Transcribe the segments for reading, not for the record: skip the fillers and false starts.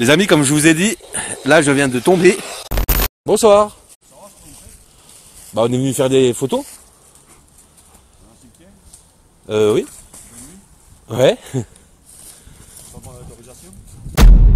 Les amis, comme je vous ai dit, là je viens de tomber. Bonsoir. Bah on est venu faire des photos. Oui. Ouais.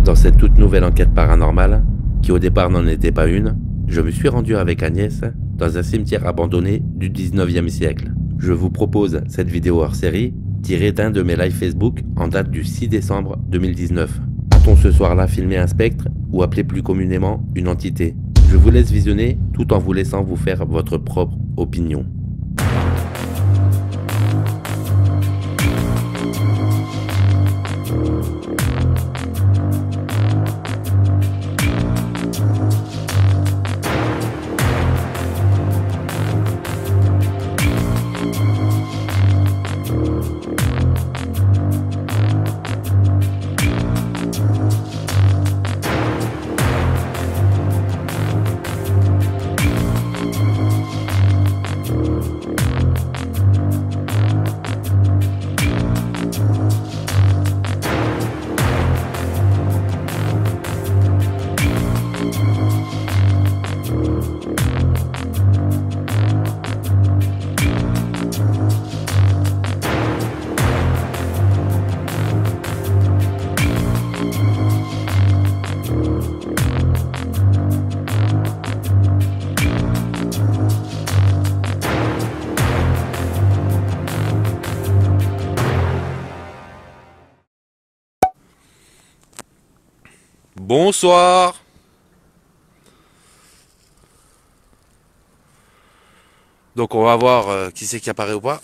Dans cette toute nouvelle enquête paranormale, qui au départ n'en était pas une, je me suis rendu avec Agnès dans un cimetière abandonné du 19e siècle. Je vous propose cette vidéo hors série tirée d'un de mes lives Facebook en date du 6 décembre 2019. A-t-on ce soir-là filmé un spectre ou appelé plus communément une entité? Je vous laisse visionner tout en vous laissant vous faire votre propre opinion. Bonsoir. Donc on va voir qui c'est qui apparaît ou pas.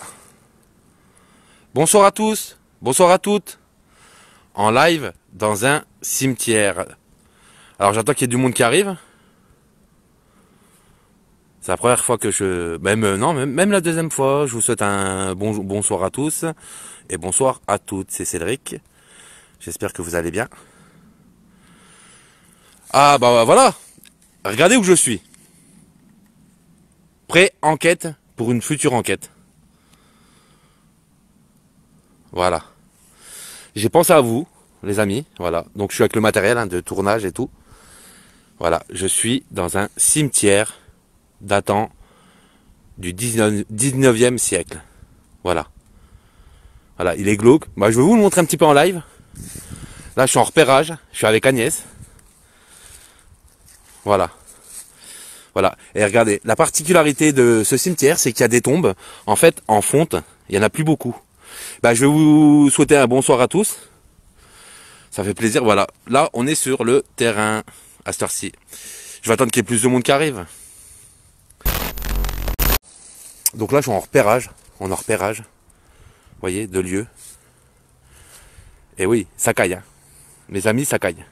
Bonsoir à tous, bonsoir à toutes. En live dans un cimetière. Alors j'attends qu'il y ait du monde qui arrive. C'est la première fois que je... Même la deuxième fois. Je vous souhaite un bonsoir à tous. Et bonsoir à toutes. C'est Cédric. J'espère que vous allez bien. Ah bah voilà. Regardez où je suis. Pré-enquête pour une future enquête. Voilà. J'ai pensé à vous, les amis. Voilà. Donc je suis avec le matériel de tournage et tout. Voilà. Je suis dans un cimetière datant du 19e siècle. Voilà. Voilà. Il est glauque. Bah, je vais vous le montrer un petit peu en live. Là, je suis en repérage. Je suis avec Agnès. Voilà. Voilà. Et regardez, la particularité de ce cimetière, c'est qu'il y a des tombes, en fait, en fonte. Il n'y en a plus beaucoup. Bah, je vais vous souhaiter un bonsoir à tous. Ça fait plaisir. Voilà. Là, on est sur le terrain à cette heure-ci. Je vais attendre qu'il y ait plus de monde qui arrive. Donc là, je suis en repérage. On est en repérage. Vous voyez, de lieux. Et oui, ça caille. Hein. Mes amis, ça caille.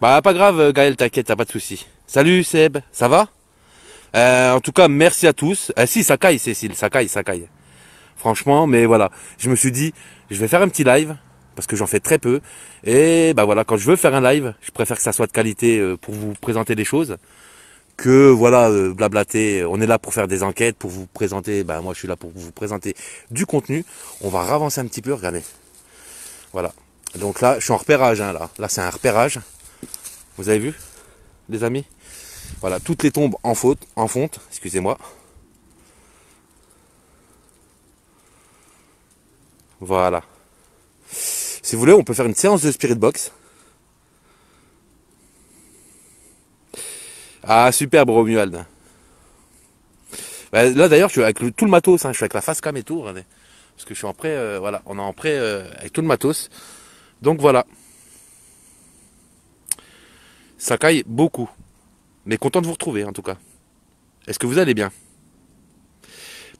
Bah pas grave Gaël, t'inquiète, t'as pas de soucis. Salut Seb, ça va? En tout cas, merci à tous. Si, ça caille Cécile, ça caille, ça caille. Franchement, mais voilà. Je me suis dit, je vais faire un petit live, parce que j'en fais très peu. Et bah voilà, quand je veux faire un live, je préfère que ça soit de qualité pour vous présenter des choses. Que voilà, blablater. On est là pour faire des enquêtes, pour vous présenter, bah moi je suis là pour vous présenter du contenu. On va ravancer un petit peu, regardez. Voilà. Donc là, je suis en repérage, hein, là. Là c'est un repérage. Vous avez vu, les amis? Voilà, toutes les tombes en fonte, excusez-moi. Voilà. Si vous voulez, on peut faire une séance de Spirit Box. Ah, superbe Romuald. Bah, là d'ailleurs, je suis avec tout le matos, hein, je suis avec la face cam et tout, regardez. Parce que je suis en prêt, voilà, on est en prêt avec tout le matos. Donc voilà. Ça caille beaucoup. Mais content de vous retrouver en tout cas. Est-ce que vous allez bien?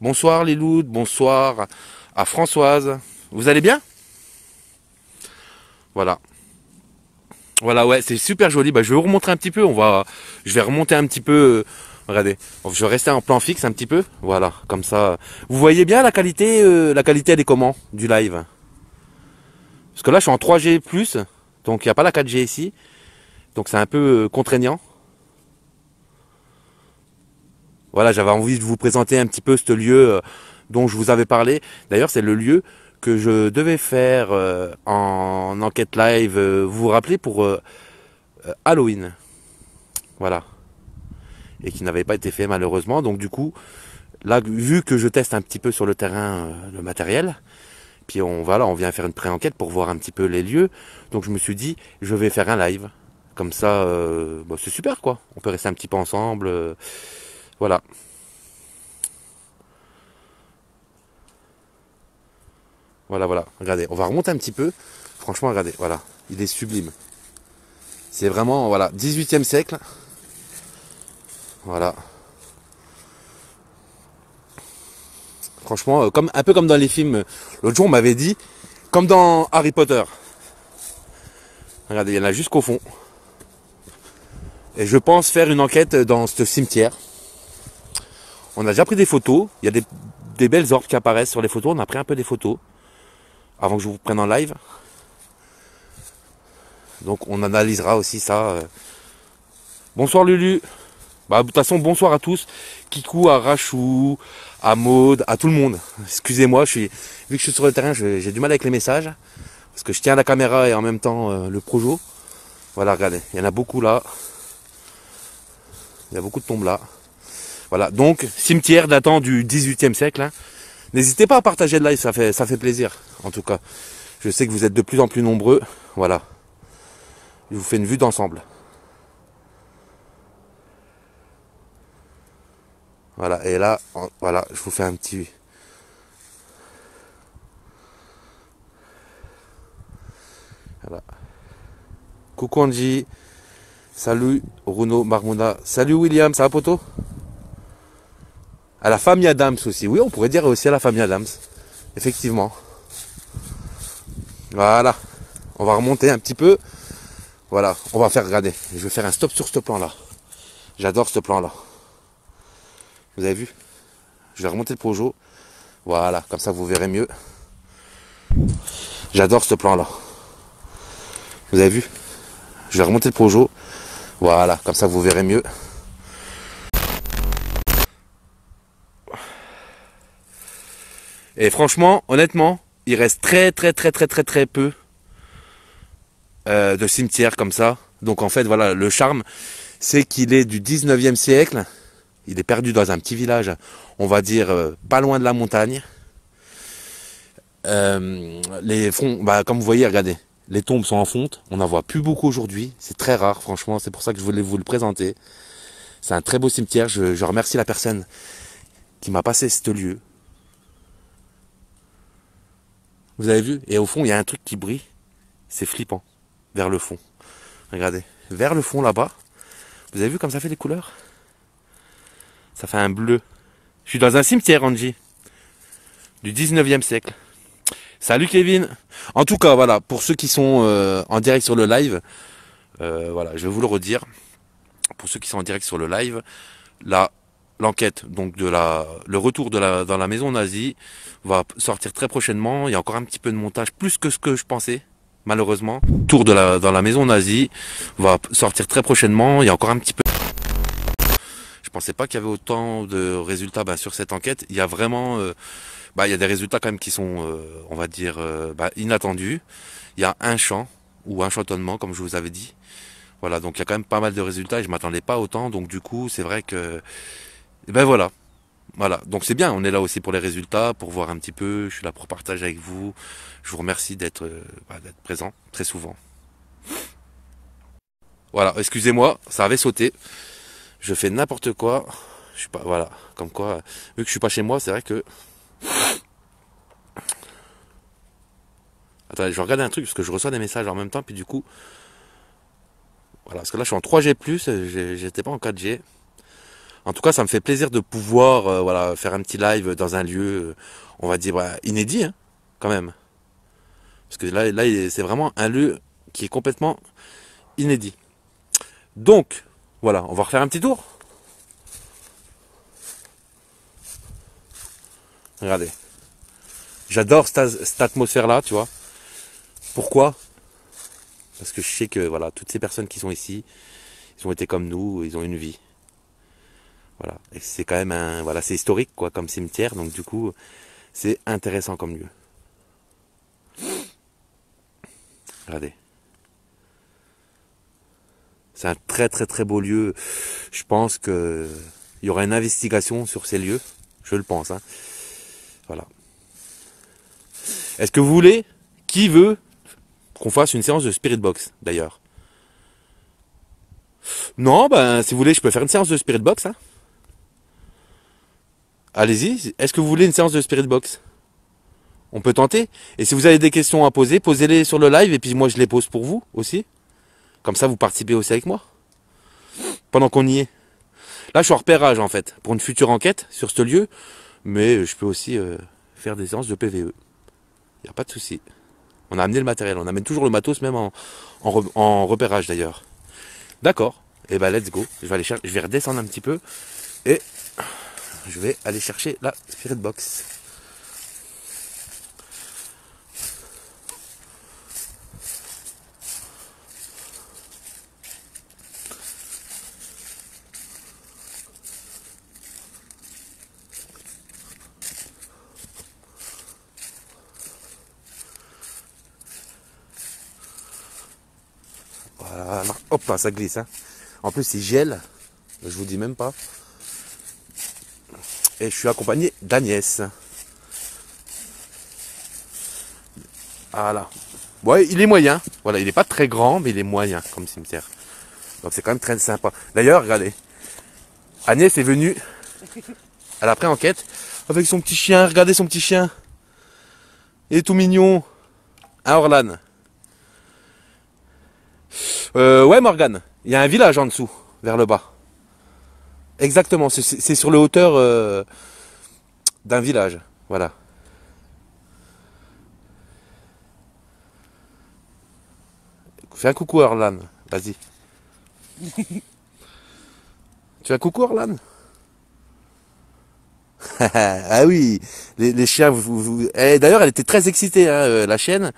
Bonsoir les loups, bonsoir à Françoise. Vous allez bien? Voilà. Voilà, ouais, c'est super joli. Bah, je vais vous remontrer un petit peu. Je vais remonter un petit peu. Regardez. Je vais rester en plan fixe un petit peu. Voilà, comme ça. Vous voyez bien la qualité elle est comment du live? Parce que là, je suis en 3G+, donc il n'y a pas la 4G ici. Donc c'est un peu contraignant. Voilà, j'avais envie de vous présenter un petit peu ce lieu dont je vous avais parlé. D'ailleurs, c'est le lieu que je devais faire en en enquête live, vous vous rappelez, pour Halloween. Voilà. Et qui n'avait pas été fait malheureusement. Donc du coup, là, vu que je teste un petit peu sur le terrain le matériel, puis on vient faire une pré-enquête pour voir un petit peu les lieux. Donc je me suis dit, je vais faire un live. Comme ça, bah, c'est super quoi. On peut rester un petit peu ensemble. Voilà. Voilà, voilà. Regardez, on va remonter un petit peu. Franchement, regardez, voilà. Il est sublime. C'est vraiment, voilà, 18e siècle. Voilà. Franchement, comme, un peu comme dans les films. L'autre jour, on m'avait dit, comme dans Harry Potter. Regardez, il y en a jusqu'au fond. Et je pense faire une enquête dans ce cimetière. On a déjà pris des photos. Il y a des belles orbes qui apparaissent sur les photos. On a pris un peu des photos. Avant que je vous prenne en live. Donc on analysera aussi ça. Bonsoir Lulu. Bah, de toute façon, bonsoir à tous. Kikou, à Rachou, à Maude, à tout le monde. Excusez-moi, vu que je suis sur le terrain, j'ai du mal avec les messages. Parce que je tiens la caméra et en même temps le projo. Voilà, regardez, il y en a beaucoup là. Il y a beaucoup de tombes là. Voilà, donc, cimetière datant du 18e siècle. Hein. N'hésitez pas à partager le live, ça fait plaisir. En tout cas, je sais que vous êtes de plus en plus nombreux. Voilà. Je vous fais une vue d'ensemble. Voilà, et là, voilà, je vous fais un petit... Voilà. Coucou Angie. Salut Bruno Marmona. Salut William, ça va poto? À la famille Adams aussi. Oui, on pourrait dire aussi à la famille Adams. Effectivement. Voilà. On va remonter un petit peu. Voilà, on va faire, regardez, je vais faire un stop sur ce plan-là. J'adore ce plan-là. Vous avez vu? Je vais remonter le projo. Voilà, comme ça vous verrez mieux. J'adore ce plan-là. Vous avez vu? Je vais remonter le projo. Voilà, comme ça vous verrez mieux. Et franchement, honnêtement, il reste très peu de cimetières comme ça. Donc en fait, voilà, le charme, c'est qu'il est du 19e siècle. Il est perdu dans un petit village, on va dire, pas loin de la montagne. Les fonds, bah, comme vous voyez, regardez, les tombes sont en fonte. On n'en voit plus beaucoup aujourd'hui. C'est très rare, franchement. C'est pour ça que je voulais vous le présenter. C'est un très beau cimetière. Je remercie la personne qui m'a passé ce lieu. Vous avez vu? Et au fond, il y a un truc qui brille. C'est flippant. Vers le fond. Regardez. Vers le fond, là-bas. Vous avez vu comme ça fait les couleurs? Ça fait un bleu. Je suis dans un cimetière, Angie. Du 19e siècle. Salut Kevin. En tout cas, voilà. Pour ceux qui sont en direct sur le live. Voilà, je vais vous le redire. Pour ceux qui sont en direct sur le live. Là, l'enquête, donc le retour dans la maison nazie va sortir très prochainement. Il y a encore un petit peu de montage, plus que ce que je pensais, malheureusement. Tour dans la maison nazie va sortir très prochainement. Il y a encore un petit peu. Je pensais pas qu'il y avait autant de résultats sur cette enquête. Il y a vraiment, il y a des résultats quand même qui sont, on va dire, inattendus. Il y a un chant ou un chantonnement, comme je vous avais dit. Voilà, donc il y a quand même pas mal de résultats et je m'attendais pas autant. Donc du coup, c'est vrai que voilà. Voilà. Donc c'est bien, on est là aussi pour les résultats, pour voir un petit peu, je suis là pour partager avec vous. Je vous remercie d'être présent très souvent. Voilà, excusez-moi, ça avait sauté. Je fais n'importe quoi. Je suis pas, voilà, comme quoi, vu que je suis pas chez moi, c'est vrai que... Attendez, je vais regarder un truc parce que je reçois des messages en même temps, puis du coup... Voilà, parce que là je suis en 3G+, j'étais pas en 4G. En tout cas, ça me fait plaisir de pouvoir voilà, faire un petit live dans un lieu, on va dire, inédit, hein, quand même. Parce que là c'est vraiment un lieu qui est complètement inédit. Donc, voilà, on va refaire un petit tour. Regardez. J'adore cette atmosphère-là, tu vois. Pourquoi? Parce que je sais que voilà, toutes ces personnes qui sont ici, ils ont été comme nous, ils ont une vie. Voilà. Et c'est quand même voilà, c'est historique, quoi, comme cimetière, donc du coup, c'est intéressant comme lieu. Regardez. C'est un très très très beau lieu. Je pense que il y aura une investigation sur ces lieux. Je le pense. Hein. Voilà. Est-ce que vous voulez, qui veut qu'on fasse une séance de Spirit Box d'ailleurs? Non, ben si vous voulez, je peux faire une séance de Spirit Box. Hein. Allez-y. Est-ce que vous voulez une séance de Spirit Box? On peut tenter. Et si vous avez des questions à poser, posez-les sur le live et puis moi je les pose pour vous aussi. Comme ça, vous participez aussi avec moi. Pendant qu'on y est. Là, je suis en repérage en fait, pour une future enquête sur ce lieu. Mais je peux aussi faire des séances de PVE. Il n'y a pas de souci. On a amené le matériel. On amène toujours le matos, même en repérage d'ailleurs. D'accord. Et ben let's go. Je vais redescendre un petit peu. Et je vais aller chercher la Spirit Box. Voilà. Hop là, ça glisse. Hein. En plus, il gèle. Je vous dis même pas. Et je suis accompagné d'Agnès. Voilà. Ouais, il est moyen. Voilà, il n'est pas très grand, mais il est moyen comme cimetière. Donc c'est quand même très sympa. D'ailleurs, regardez. Agnès est venue à la pré-enquête avec son petit chien. Regardez son petit chien. Il est tout mignon. Hein, Orlan? Ouais, Morgane. Il y a un village en dessous, vers le bas. Exactement, c'est sur les hauteurs d'un village. Voilà. Fais un coucou, Orlan. Vas-y. Tu fais un coucou, Orlan? Ah oui, les chiens. D'ailleurs, elle était très excitée, hein, la chienne.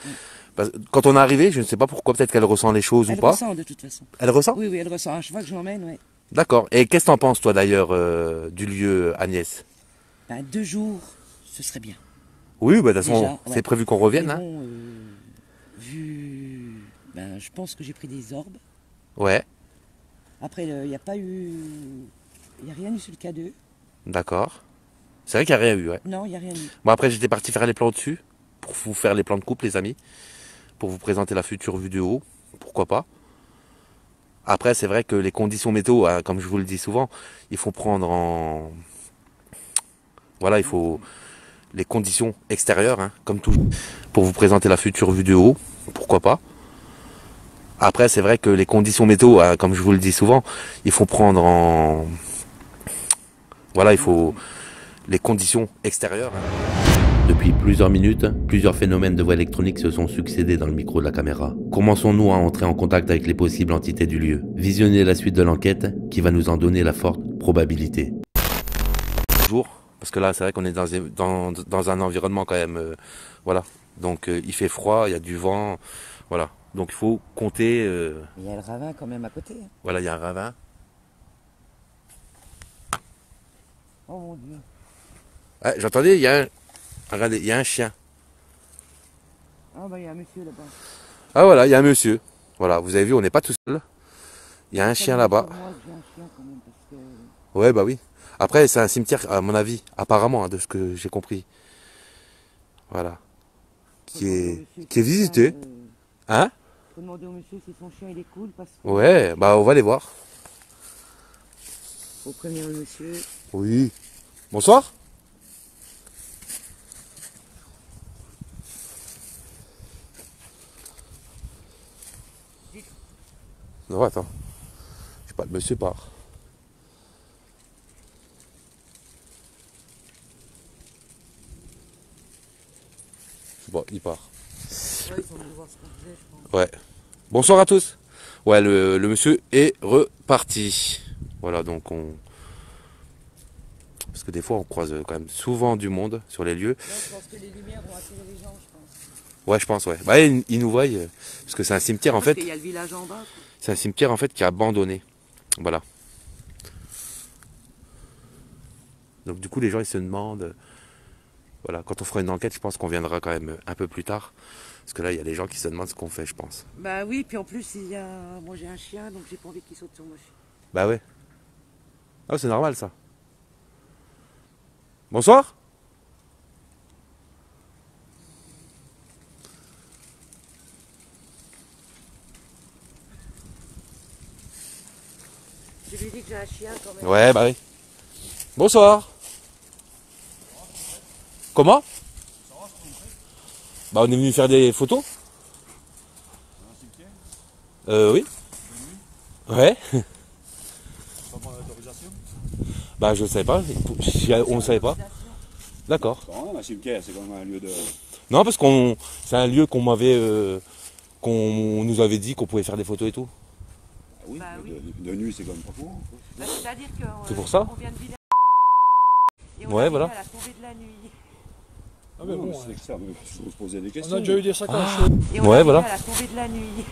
Quand on est arrivé, je ne sais pas pourquoi, peut-être qu'elle ressent les choses ou pas. Elle ressent de toute façon. Elle ressent? Oui, oui, elle ressent. À chaque fois que je l'emmène, oui. D'accord. Et qu'est-ce que t'en penses, toi, d'ailleurs, du lieu, Agnès? Ben, 2 jours, ce serait bien. Oui, bah, de toute façon, Déjà, c'est ouais. prévu qu'on revienne. Mais Hein. bon, vu... Ben, je pense que j'ai pris des orbes. Ouais, Après, il n'y a pas eu... Il n'y a rien eu sur le K2. d'accord. C'est vrai qu'il n'y a rien eu, ouais. Non, il n'y a rien eu. Bon, après, j'étais parti faire les plans dessus, pour vous faire les plans de couple, les amis, pour vous présenter la future vue de haut, pourquoi pas. Après, c'est vrai que les conditions météo, hein, comme je vous le dis souvent, il faut prendre en... Voilà, il faut les conditions extérieures, hein, comme toujours, pour vous présenter la future vue de haut, pourquoi pas. Après, c'est vrai que les conditions météo, hein, comme je vous le dis souvent, il faut prendre en... Voilà, il faut les conditions extérieures. Hein. Depuis plusieurs minutes, plusieurs phénomènes de voix électroniques se sont succédés dans le micro de la caméra. Commençons-nous à entrer en contact avec les possibles entités du lieu. Visionnez la suite de l'enquête qui va nous en donner la forte probabilité. Bonjour, parce que là, c'est vrai qu'on est dans un environnement quand même... voilà, donc il fait froid, il y a du vent, voilà. Donc il faut compter... Il y a le ravin quand même à côté. voilà, il y a un ravin. Oh mon Dieu. Ah, j'entendais, il y a un... Regardez, il y a un chien. Ah bah il y a un monsieur là-bas. Ah voilà, il y a un monsieur. Voilà, vous avez vu, on n'est pas tout seul. Il y a un chien là-bas. Moi, j'ai un chien quand même parce que... Ouais, bah oui. Après, c'est un cimetière, à mon avis, apparemment, hein, de ce que j'ai compris. Voilà. Qui est visité. Hein? Faut demander au monsieur si son chien il est cool parce que... Ouais, bah on va les voir. Faut prévenir le monsieur. Oui. Bonsoir. Non, attends. Je sais pas, le monsieur part. Bon, il part. Ouais, ils sont venus voir ce qu'on faisait, je pense. Ouais. Bonsoir à tous. Ouais, le monsieur est reparti. Voilà, donc on... Parce que des fois, on croise quand même souvent du monde sur les lieux. Là, je pense que les lumières vont attirer les gens, je pense. Ouais, je pense, ouais. Bah, ils nous voient, parce que c'est un cimetière, en Parce fait. qu'il y a le village en bas, quoi. C'est un cimetière, en fait, qui est abandonné. Voilà. Donc, du coup, les gens, ils se demandent... Voilà, quand on fera une enquête, je pense qu'on viendra quand même un peu plus tard Parce que là, il y a des gens qui se demandent ce qu'on fait, je pense. Bah oui, puis en plus, moi j'ai un chien, donc j'ai pas envie qu'il saute sur moi. Bah ouais. Ah, c'est normal ça. Bonsoir. Je lui ai dit que j'ai un chien quand même. Ouais, bah oui. Bonsoir. Comment? Bah on est venu faire des photos. Oui. Ouais. Bah je savais pas. On ne savait pas. D'accord. Bon, un cimetière, c'est quand même un lieu de... Non parce c'est un lieu qu'on nous avait dit qu'on pouvait faire des photos et tout. Ah oui, Bah mais oui. de nuit, c'est quand même pas courant. Bah, c'est-à-dire que C'est pour ça on vient de village et on Ouais, arrive voilà. à la tombée de la nuit. Ah mais bon, c'est que ça, mais je se posais des questions. On a déjà eu des sacs à chaud. Et on Ouais, arrive voilà. à la tombée de la nuit.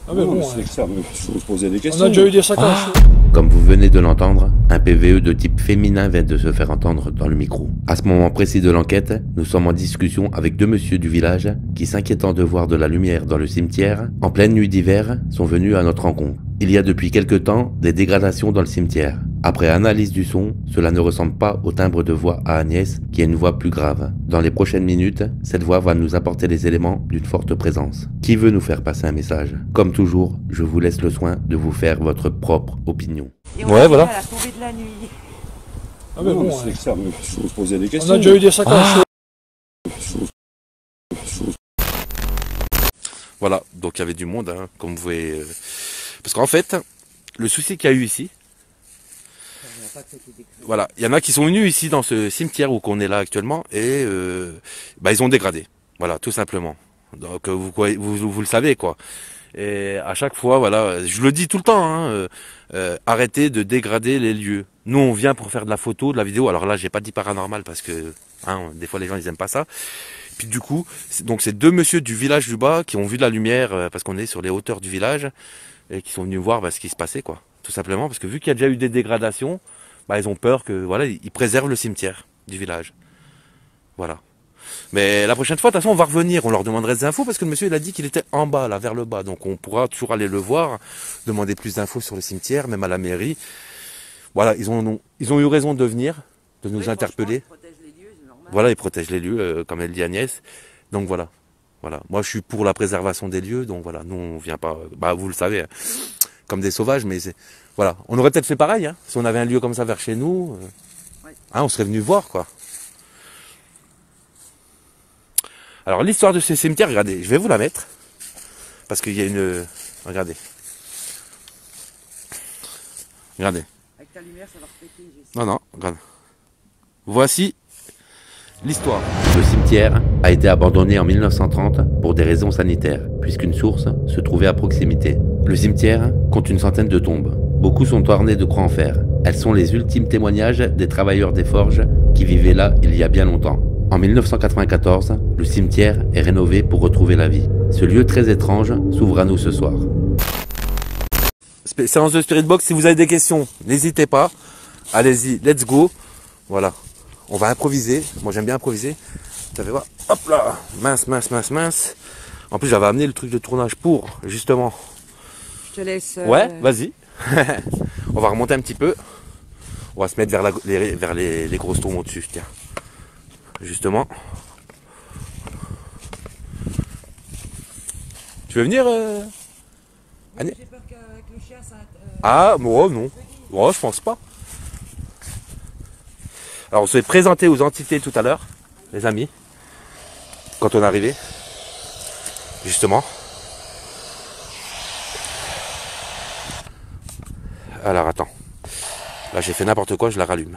Ah mais bon, c'est que ça, mais je se posais des questions. on a déjà eu des sacs à chaud. Comme vous venez de l'entendre, un PVE de type féminin vient de se faire entendre dans le micro. À ce moment précis de l'enquête, nous sommes en discussion avec deux messieurs du village qui, s'inquiétant de voir de la lumière dans le cimetière, en pleine nuit d'hiver, sont venus à notre rencontre. Il y a depuis quelque temps des dégradations dans le cimetière. Après analyse du son, cela ne ressemble pas au timbre de voix à Agnès, qui a une voix plus grave. Dans les prochaines minutes, cette voix va nous apporter les éléments d'une forte présence. Qui veut nous faire passer un message? Comme toujours, je vous laisse le soin de vous faire votre propre opinion. Et on Ouais, arrive voilà. à la tombée de la nuit. Ah mais bon, c'est que ça, mais je se posais des questions. on a déjà eu des sacs à chaud. Voilà, donc il y avait du monde, hein, comme vous pouvez... Parce qu'en fait, le souci qu'il y a eu ici, voilà, il y en a qui sont venus ici dans ce cimetière où on est là actuellement et bah, ils ont dégradé, voilà, tout simplement. Donc vous le savez quoi. Et à chaque fois, voilà, je le dis tout le temps, hein, arrêtez de dégrader les lieux. Nous, on vient pour faire de la photo, de la vidéo. Alors là, j'ai pas dit paranormal parce que hein, des fois les gens ils aiment pas ça. Puis du coup, donc c'est deux messieurs du village du bas qui ont vu de la lumière parce qu'on est sur les hauteurs du village et qui sont venus voir ce qui se passait quoi, tout simplement parce que vu qu'il y a déjà eu des dégradations, bah ils ont peur que voilà, ils préservent le cimetière du village. Voilà. Mais la prochaine fois, de toute façon, on va revenir, on leur demanderait des infos parce que le monsieur il a dit qu'il était en bas là, vers le bas, donc on pourra toujours aller le voir, demander plus d'infos sur le cimetière, même à la mairie. Voilà, ils ont eu raison de venir, de nous interpeller. Voilà, ils protègent les lieux, comme elle dit Agnès. Donc voilà. Voilà. Moi, je suis pour la préservation des lieux. Donc voilà, nous, on vient pas, bah, vous le savez, hein, comme des sauvages, mais c'est, voilà. On aurait peut-être fait pareil, hein, si on avait un lieu comme ça vers chez nous. Hein, on serait venu voir, quoi. Alors, l'histoire de ces cimetières, regardez, je vais vous la mettre. Parce qu'il y a une, regardez. Regardez. Avec ta lumière, ça va refléter. Non, non, regarde. Voici l'histoire. Le cimetière a été abandonné en 1930 pour des raisons sanitaires, puisqu'une source se trouvait à proximité. Le cimetière compte une centaine de tombes. Beaucoup sont ornées de croix en fer. Elles sont les ultimes témoignages des travailleurs des forges qui vivaient là il y a bien longtemps. En 1994, le cimetière est rénové pour retrouver la vie. Ce lieu très étrange s'ouvre à nous ce soir. Séance de Spirit Box, si vous avez des questions, n'hésitez pas. Allez-y, let's go. Voilà. On va improviser. Moi, j'aime bien improviser. Ça fait voir. Hop là. Mince, mince, mince, mince. En plus, j'avais amené le truc de tournage pour, justement. Je te laisse. Ouais, vas-y. On va remonter un petit peu. On va se mettre vers les grosses tombes au-dessus, tiens. Justement. Tu veux venir Annie? J'ai peur qu'avec le chien, ça. Ah, bon, non. Bon, je pense pas. Alors, on s'est présenté aux entités tout à l'heure, les amis, quand on est arrivé, justement. Alors, attends. Là, j'ai fait n'importe quoi, je la rallume.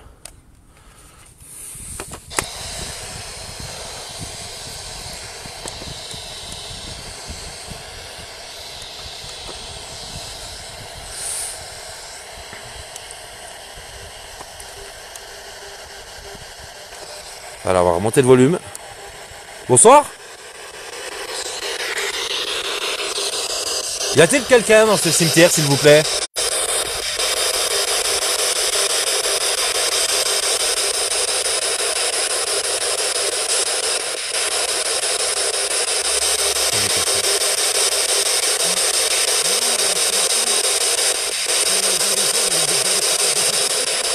Alors, on va remonter le volume. Bonsoir. Y a-t-il quelqu'un dans ce cimetière, s'il vous plaît?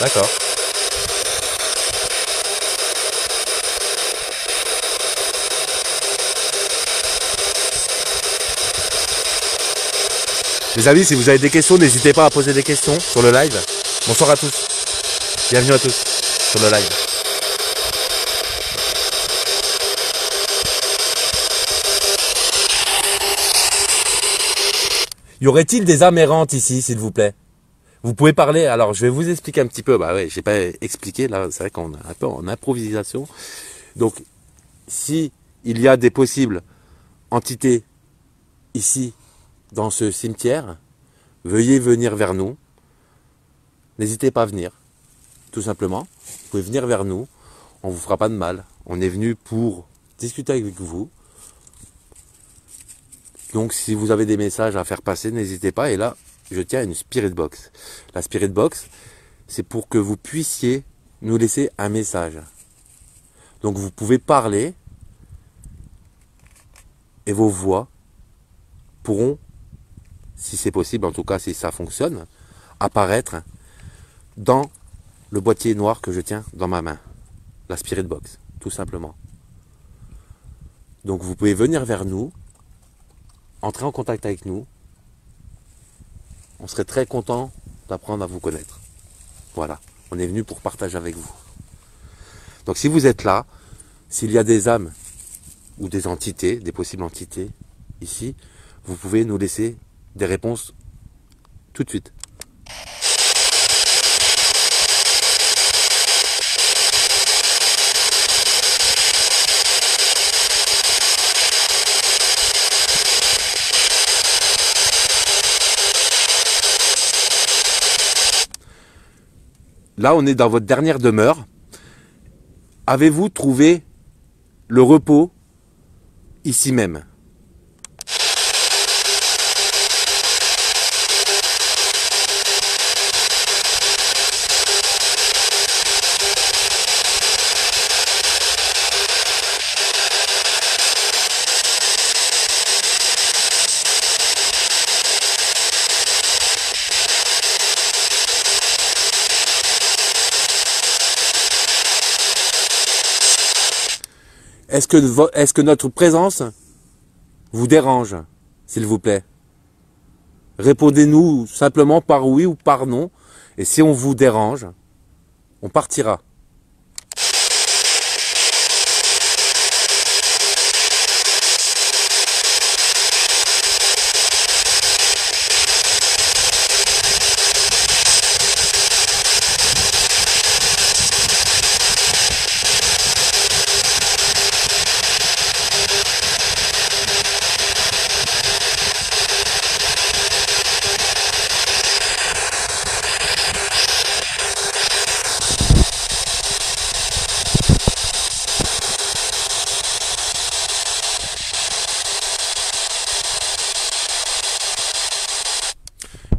D'accord. Les amis, si vous avez des questions, n'hésitez pas à poser des questions sur le live. Bonsoir à tous. Bienvenue à tous sur le live. Y aurait-il des âmes errantes ici, s'il vous plaît? Vous pouvez parler. Alors, je vais vous expliquer un petit peu. Bah ouais, j'ai pas expliqué. Là, c'est vrai qu'on est un peu en improvisation. Donc, si il y a des possibles entités ici, dans ce cimetière, veuillez venir vers nous. N'hésitez pas à venir, tout simplement. Vous pouvez venir vers nous. On vous fera pas de mal. On est venu pour discuter avec vous. Donc, si vous avez des messages à faire passer, n'hésitez pas. Et là, je tiens à une Spirit Box. La Spirit Box, c'est pour que vous puissiez nous laisser un message. Donc, vous pouvez parler et vos voix pourront, si c'est possible, en tout cas si ça fonctionne, apparaître dans le boîtier noir que je tiens dans ma main. La Spirit Box, tout simplement. Donc, vous pouvez venir vers nous, entrer en contact avec nous. On serait très content d'apprendre à vous connaître. Voilà, on est venu pour partager avec vous. Donc si vous êtes là, s'il y a des âmes ou des entités, des possibles entités ici, vous pouvez nous laisser des réponses tout de suite. Là, on est dans votre dernière demeure. Avez-vous trouvé le repos ici même? Est-ce que notre présence vous dérange, s'il vous plaît? Répondez-nous simplement par oui ou par non. Et si on vous dérange, on partira.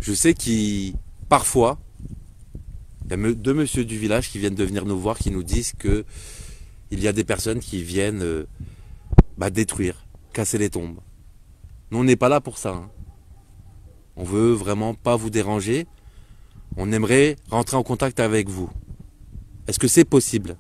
Je sais qu'il, parfois, il y a deux messieurs du village qui viennent de venir nous voir, qui nous disent que il y a des personnes qui viennent détruire, casser les tombes. Nous, on n'est pas là pour ça. Hein. On veut vraiment pas vous déranger. On aimerait rentrer en contact avec vous. Est-ce que c'est possible ?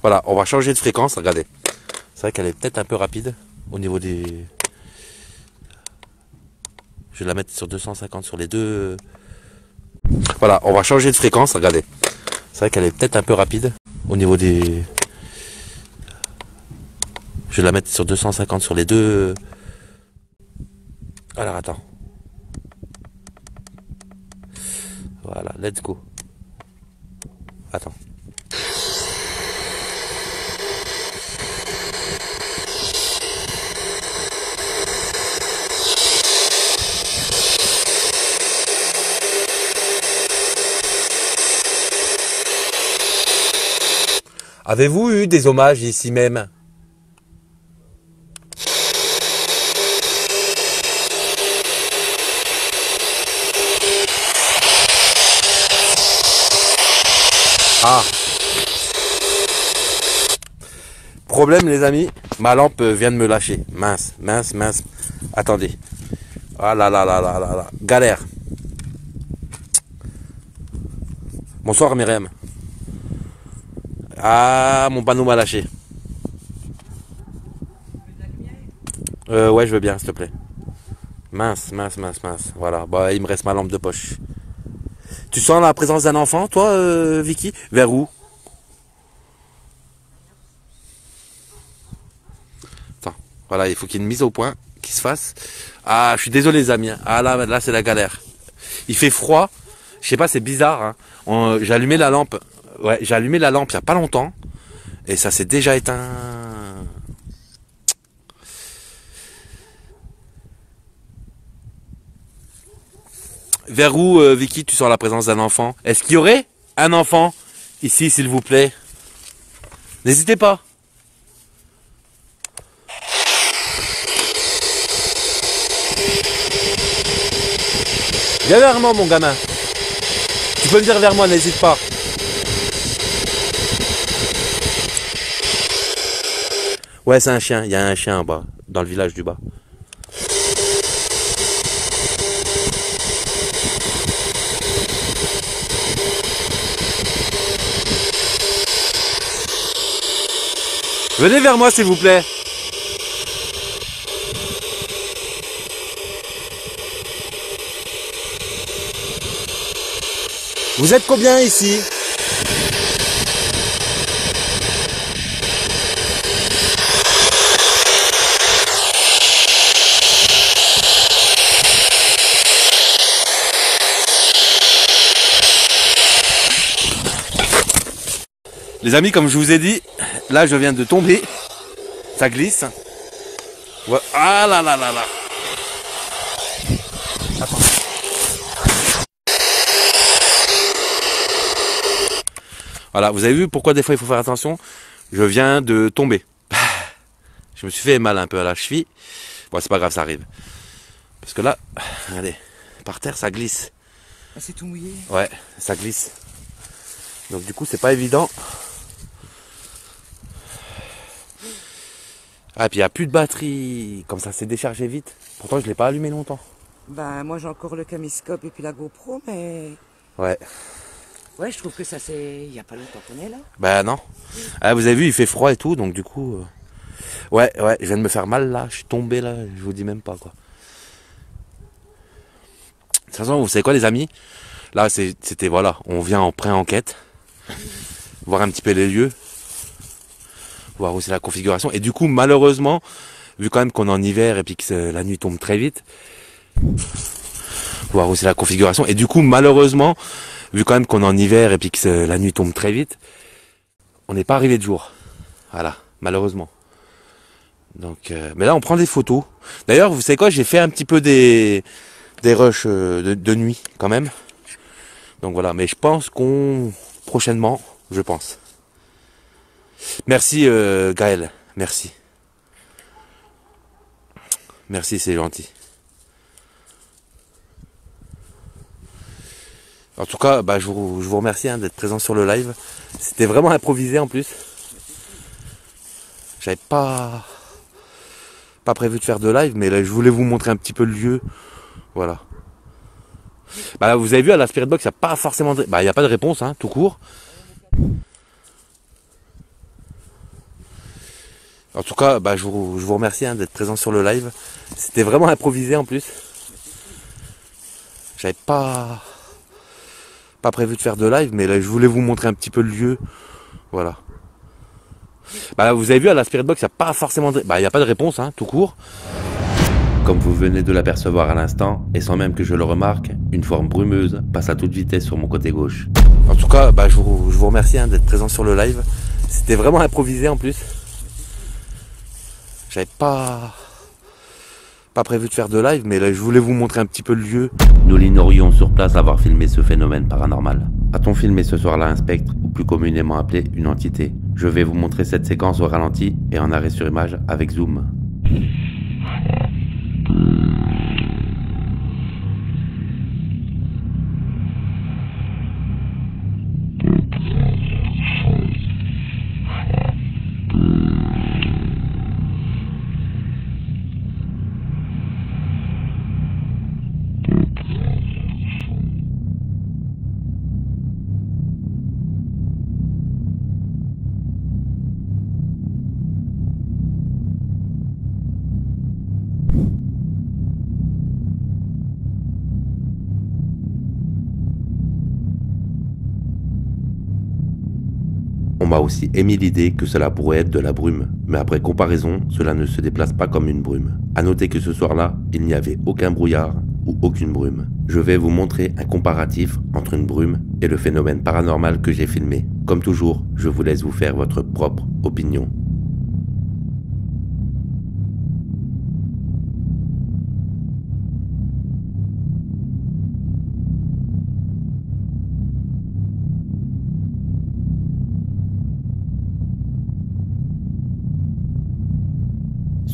Voilà, on va changer de fréquence, regardez. C'est vrai qu'elle est peut-être un peu rapide au niveau des... Je vais la mettre sur 250 sur les deux... Voilà, on va changer de fréquence, regardez. C'est vrai qu'elle est peut-être un peu rapide au niveau des... Je vais la mettre sur 250 sur les deux... Alors attends. Voilà, let's go. Attends. Avez-vous eu des hommages ici même? Ah. Problème les amis, ma lampe vient de me lâcher. Mince, mince, mince. Attendez. Ah là là là là là là. Galère. Bonsoir Myriam. Ah, mon panneau m'a lâché. Ouais, je veux bien, s'il te plaît. Mince, mince, mince, mince. Voilà, bah il me reste ma lampe de poche. Tu sens la présence d'un enfant, toi, Vicky? Vers où? Attends, voilà, il faut qu'il y ait une mise au point qui se fasse. Ah, je suis désolé les amis. Ah là c'est la galère. Il fait froid. Je sais pas, c'est bizarre. Hein. J'ai allumé la lampe. Ouais, j'ai allumé la lampe il y a pas longtemps. Et ça s'est déjà éteint. Vers où, Vicky, tu sens la présence d'un enfant? Est-ce qu'il y aurait un enfant ici, s'il vous plaît? N'hésitez pas. Viens vers moi, mon gamin. Tu peux venir vers moi, n'hésite pas. Ouais, c'est un chien. Il y a un chien en bas, dans le village du bas. Venez vers moi, s'il vous plaît. Vous êtes combien ici? Les amis, comme je vous ai dit, là je viens de tomber. Ça glisse. Ouais. Ah là là là là. Attends. Voilà, vous avez vu pourquoi des fois il faut faire attention? Je viens de tomber. Je me suis fait mal un peu à la cheville. Bon, c'est pas grave, ça arrive. Parce que là, regardez, par terre ça glisse. Ah, c'est tout mouillé. Ouais, ça glisse. Donc du coup, c'est pas évident. Ah, puis il n'y a plus de batterie. Comme ça s'est déchargé vite. Pourtant, je ne l'ai pas allumé longtemps. Bah, moi j'ai encore le caméscope et puis la GoPro, mais. Ouais. Ouais, je trouve que ça c'est. Il n'y a pas longtemps qu'on est là. Bah non. Ah, vous avez vu, il fait froid et tout, donc du coup. Ouais, je viens de me faire mal là. Je suis tombé là, je vous dis même pas quoi. De toute façon, vous savez quoi, les amis? Là, c'était voilà, on vient en pré-enquête. Voir un petit peu les lieux. Voir aussi la configuration. Et du coup, malheureusement, vu quand même qu'on est en hiver et puis que la nuit tombe très vite. Voir aussi la configuration. Et du coup, malheureusement, vu quand même qu'on est en hiver et puis que la nuit tombe très vite, on n'est pas arrivé de jour. Voilà, malheureusement. Donc, mais là, on prend des photos. D'ailleurs, vous savez quoi, j'ai fait un petit peu des rushs de nuit quand même. Donc voilà, mais je pense qu'on prochainement, je pense. Merci Gaël, merci. Merci, c'est gentil. En tout cas, bah, je vous remercie d'être présent sur le live. C'était vraiment improvisé en plus. J'avais pas prévu de faire de live, mais là, je voulais vous montrer un petit peu le lieu. Voilà. Bah, vous avez vu à la Spirit Box, il n'y a pas forcément de... Bah, il n'y a pas de réponse, hein, tout court. En tout cas, bah, je vous remercie d'être présent sur le live. C'était vraiment improvisé en plus. J'avais pas prévu de faire de live, mais là, je voulais vous montrer un petit peu le lieu. Voilà. Bah, vous avez vu à la Spirit Box, il n'y a pas forcément de... Bah, il n'y a pas de réponse, hein, tout court. Comme vous venez de l'apercevoir à l'instant, et sans même que je le remarque, une forme brumeuse passe à toute vitesse sur mon côté gauche. En tout cas, bah, je vous remercie d'être présent sur le live. C'était vraiment improvisé en plus. J'avais pas pas prévu de faire de live, mais là, je voulais vous montrer un petit peu le lieu. Nous l'ignorions sur place avoir filmé ce phénomène paranormal. A-t-on filmé ce soir-là un spectre, ou plus communément appelé une entité? Je vais vous montrer cette séquence au ralenti et en arrêt sur image avec zoom. On m'a aussi émis l'idée que cela pourrait être de la brume, mais après comparaison, cela ne se déplace pas comme une brume. A noter que ce soir-là, il n'y avait aucun brouillard ou aucune brume. Je vais vous montrer un comparatif entre une brume et le phénomène paranormal que j'ai filmé. Comme toujours, je vous laisse vous faire votre propre opinion.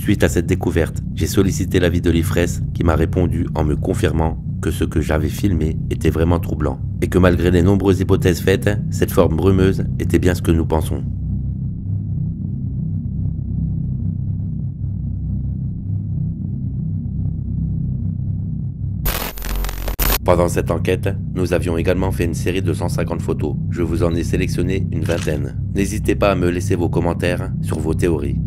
Suite à cette découverte, j'ai sollicité l'avis de l'IFRES qui m'a répondu en me confirmant que ce que j'avais filmé était vraiment troublant et que malgré les nombreuses hypothèses faites, cette forme brumeuse était bien ce que nous pensons. Pendant cette enquête, nous avions également fait une série de 150 photos. Je vous en ai sélectionné une vingtaine. N'hésitez pas à me laisser vos commentaires sur vos théories.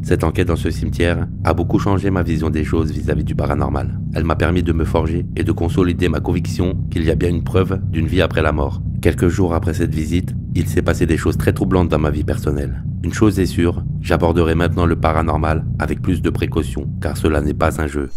Cette enquête dans ce cimetière a beaucoup changé ma vision des choses vis-à-vis du paranormal. Elle m'a permis de me forger et de consolider ma conviction qu'il y a bien une preuve d'une vie après la mort. Quelques jours après cette visite, il s'est passé des choses très troublantes dans ma vie personnelle. Une chose est sûre, j'aborderai maintenant le paranormal avec plus de précaution, car cela n'est pas un jeu.